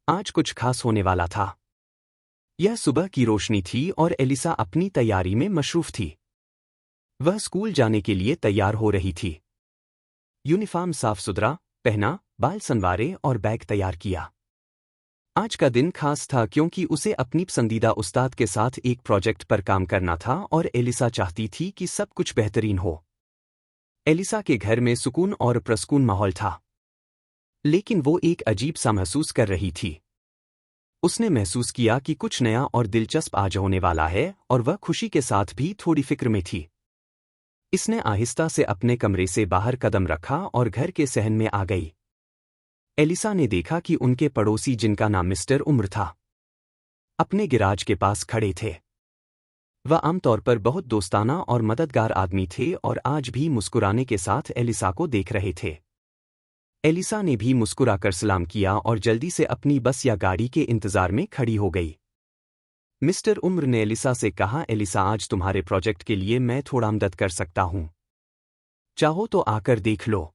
आज कुछ खास होने वाला था। यह सुबह की रोशनी थी और एलिसा अपनी तैयारी में मशरूफ थी। वह स्कूल जाने के लिए तैयार हो रही थी। यूनिफॉर्म साफ सुथरा पहना, बाल संवारे और बैग तैयार किया। आज का दिन खास था क्योंकि उसे अपनी पसंदीदा उस्ताद के साथ एक प्रोजेक्ट पर काम करना था और एलिसा चाहती थी कि सब कुछ बेहतरीन हो। एलिसा के घर में सुकून और प्रसकून माहौल था, लेकिन वो एक अजीब सा महसूस कर रही थी। उसने महसूस किया कि कुछ नया और दिलचस्प आज होने वाला है और वह खुशी के साथ भी थोड़ी फिक्र में थी। इसने आहिस्ता से अपने कमरे से बाहर कदम रखा और घर के सहन में आ गई। एलिसा ने देखा कि उनके पड़ोसी, जिनका नाम मिस्टर उम्र था, अपने गिराज के पास खड़े थे। वह आमतौर पर बहुत दोस्ताना और मददगार आदमी थे और आज भी मुस्कुराने के साथ एलिसा को देख रहे थे। एलिसा ने भी मुस्कुराकर सलाम किया और जल्दी से अपनी बस या गाड़ी के इंतजार में खड़ी हो गई। मिस्टर उम्र ने एलिसा से कहा, एलिसा, आज तुम्हारे प्रोजेक्ट के लिए मैं थोड़ा मदद कर सकता हूं। चाहो तो आकर देख लो।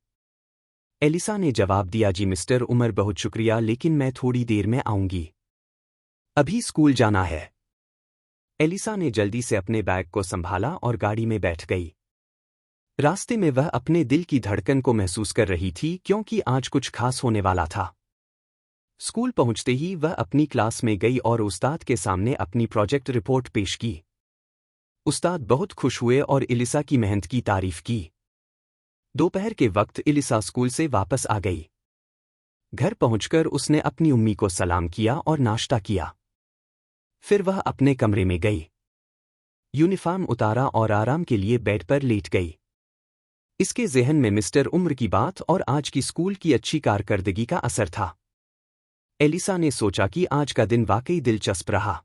एलिसा ने जवाब दिया, जी मिस्टर उमर, बहुत शुक्रिया, लेकिन मैं थोड़ी देर में आऊंगी। अभी स्कूल जाना है। एलिसा ने जल्दी से अपने बैग को संभाला और गाड़ी में बैठ गई। रास्ते में वह अपने दिल की धड़कन को महसूस कर रही थी क्योंकि आज कुछ खास होने वाला था। स्कूल पहुंचते ही वह अपनी क्लास में गई और उस्ताद के सामने अपनी प्रोजेक्ट रिपोर्ट पेश की। उस्ताद बहुत खुश हुए और एलिसा की मेहनत की तारीफ की। दोपहर के वक्त एलिसा स्कूल से वापस आ गई। घर पहुंचकर उसने अपनी उम्मी को सलाम किया और नाश्ता किया। फिर वह अपने कमरे में गई, यूनिफॉर्म उतारा और आराम के लिए बेड पर लेट गई। इसके ज़हन में मिस्टर उम्र की बात और आज की स्कूल की अच्छी कारकर्दगी का असर था। एलिसा ने सोचा कि आज का दिन वाकई दिलचस्प रहा,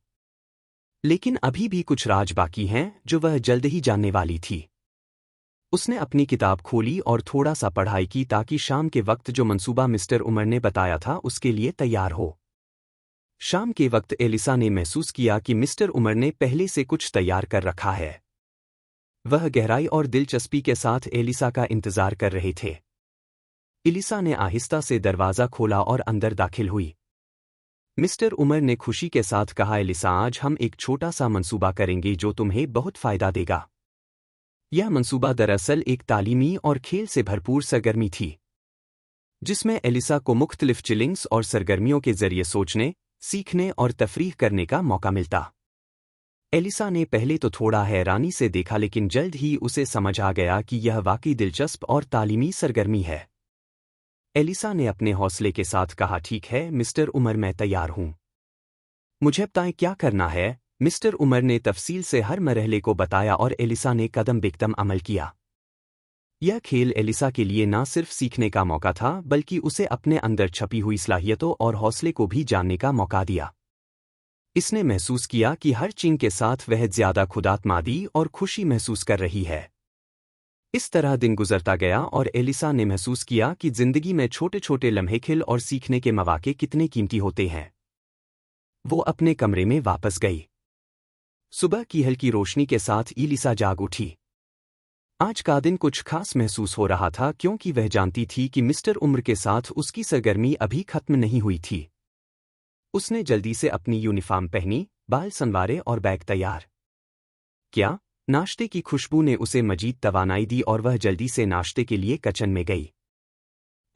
लेकिन अभी भी कुछ राज बाकी हैं जो वह जल्द ही जानने वाली थी। उसने अपनी किताब खोली और थोड़ा सा पढ़ाई की ताकि शाम के वक्त जो मंसूबा मिस्टर उमर ने बताया था उसके लिए तैयार हो। शाम के वक्त एलिसा ने महसूस किया कि मिस्टर उमर ने पहले से कुछ तैयार कर रखा है। वह गहराई और दिलचस्पी के साथ एलिसा का इंतजार कर रहे थे। एलिसा ने आहिस्ता से दरवाज़ा खोला और अंदर दाखिल हुई। मिस्टर उमर ने खुशी के साथ कहा, एलिसा, आज हम एक छोटा सा मंसूबा करेंगे जो तुम्हें बहुत फ़ायदा देगा। यह मंसूबा दरअसल एक तालीमी और खेल से भरपूर सरगर्मी थी, जिसमें एलिसा को मुख्तलिफ चिलिंग्स और सरगर्मियों के जरिए सोचने, सीखने और तफरीह करने का मौका मिलता। एलिसा ने पहले तो थोड़ा हैरानी से देखा, लेकिन जल्द ही उसे समझ आ गया कि यह वाकई दिलचस्प और तालीमी सरगर्मी है। एलिसा ने अपने हौसले के साथ कहा, ठीक है मिस्टर उमर, मैं तैयार हूं। मुझे बताएं क्या करना है। मिस्टर उमर ने तफसील से हर मरहले को बताया और एलिसा ने कदम बेकदम अमल किया। यह खेल एलिसा के लिए न सिर्फ सीखने का मौका था, बल्कि उसे अपने अंदर छपी हुई सलाहियतों और हौसले को भी जानने का मौका दिया। इसने महसूस किया कि हर चीज के साथ वह ज्यादा खुदातमादी और खुशी महसूस कर रही है। इस तरह दिन गुजरता गया और एलिसा ने महसूस किया कि जिंदगी में छोटे छोटे लम्हे, खिल और सीखने के मौके कितने कीमती होते हैं। वो अपने कमरे में वापस गई। सुबह की हल्की रोशनी के साथ एलिसा जाग उठी। आज का दिन कुछ खास महसूस हो रहा था क्योंकि वह जानती थी कि मिस्टर उम्र के साथ उसकी सरगर्मी अभी खत्म नहीं हुई थी। उसने जल्दी से अपनी यूनिफॉर्म पहनी, बाल संवारे और बैग तैयार किया। नाश्ते की खुशबू ने उसे मजीद तवानाई दी और वह जल्दी से नाश्ते के लिए किचन में गई।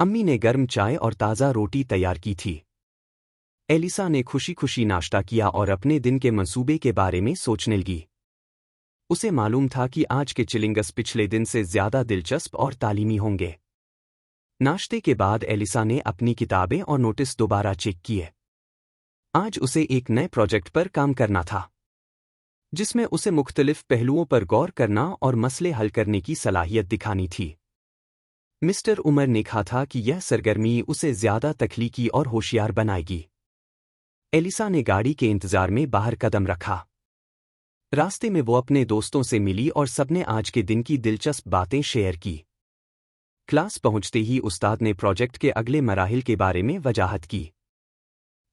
अम्मी ने गर्म चाय और ताज़ा रोटी तैयार की थी। एलिसा ने खुशी खुशी नाश्ता किया और अपने दिन के मंसूबे के बारे में सोचने लगी। उसे मालूम था कि आज के चिलिंगस पिछले दिन से ज्यादा दिलचस्प और तालीमी होंगे। नाश्ते के बाद एलिसा ने अपनी किताबें और नोटिस दोबारा चेक किए। आज उसे एक नए प्रोजेक्ट पर काम करना था, जिसमें उसे मुख्तलिफ पहलुओं पर गौर करना और मसले हल करने की सलाहियत दिखानी थी। मिस्टर उमर ने कहा था कि यह सरगर्मी उसे ज्यादा तख्लीकी और होशियार बनाएगी। एलिसा ने गाड़ी के इंतजार में बाहर कदम रखा। रास्ते में वो अपने दोस्तों से मिली और सबने आज के दिन की दिलचस्प बातें शेयर की। क्लास पहुंचते ही उस्ताद ने प्रोजेक्ट के अगले मराहिल के बारे में वजाहत की।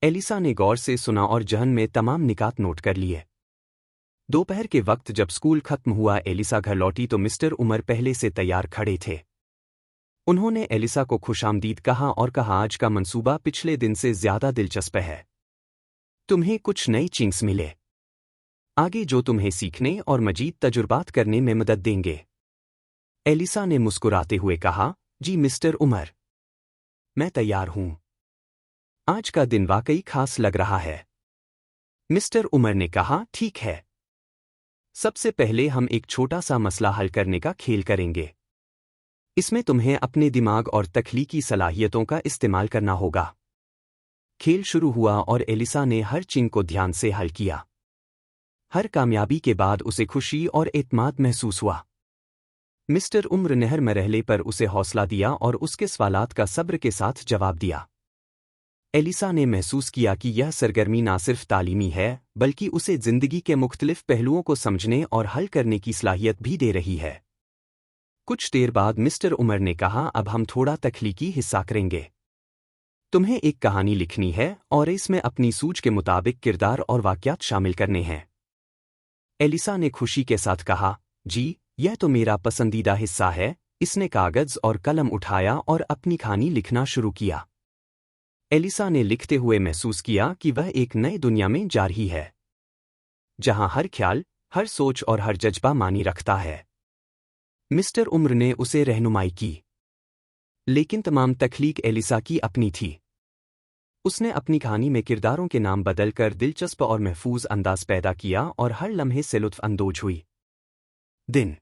एलिसा ने गौर से सुना और जहन में तमाम निकात नोट कर लिए। दोपहर के वक्त जब स्कूल खत्म हुआ, एलिसा घर लौटी तो मिस्टर उमर पहले से तैयार खड़े थे। उन्होंने एलिसा को खुशामदीद कहा और कहा, आज का मंसूबा पिछले दिन से ज्यादा दिलचस्प है। तुम्हें कुछ नई चिंग्स मिले आगे जो तुम्हें सीखने और मजीद तजुर्बात करने में मदद देंगे। एलिसा ने मुस्कुराते हुए कहा, जी मिस्टर उमर, मैं तैयार हूं। आज का दिन वाकई खास लग रहा है। मिस्टर उमर ने कहा, ठीक है। सबसे पहले हम एक छोटा सा मसला हल करने का खेल करेंगे। इसमें तुम्हें अपने दिमाग और तख्लीकी सलाहियतों का इस्तेमाल करना होगा। खेल शुरू हुआ और एलिसा ने हर चिंग को ध्यान से हल किया। हर कामयाबी के बाद उसे खुशी और एतमाद महसूस हुआ। मिस्टर उम्र नहर मरहले पर उसे हौसला दिया और उसके सवालात का सब्र के साथ जवाब दिया। एलिसा ने महसूस किया कि यह सरगर्मी ना सिर्फ तालीमी है बल्कि उसे जिंदगी के मुख्तलिफ पहलुओं को समझने और हल करने की सलाहियत भी दे रही है। कुछ देर बाद मिस्टर उमर ने कहा, अब हम थोड़ा तख्लीकी हिस्सा करेंगे। तुम्हें एक कहानी लिखनी है और इसमें अपनी सूझ के मुताबिक किरदार और वाक़यात शामिल करने हैं। एलिसा ने खुशी के साथ कहा, जी, यह तो मेरा पसंदीदा हिस्सा है। इसने कागज़ और कलम उठाया और अपनी कहानी लिखना शुरू किया। एलिसा ने लिखते हुए महसूस किया कि वह एक नई दुनिया में जा रही है, जहां हर ख्याल, हर सोच और हर जज्बा मानी रखता है। मिस्टर उम्र ने उसे रहनुमाई की, लेकिन तमाम तख्लीक एलिसा की अपनी थी। उसने अपनी कहानी में किरदारों के नाम बदलकर दिलचस्प और महफूज अंदाज पैदा किया और हर लम्हे से लुत्फ अंदोज हुई। दिन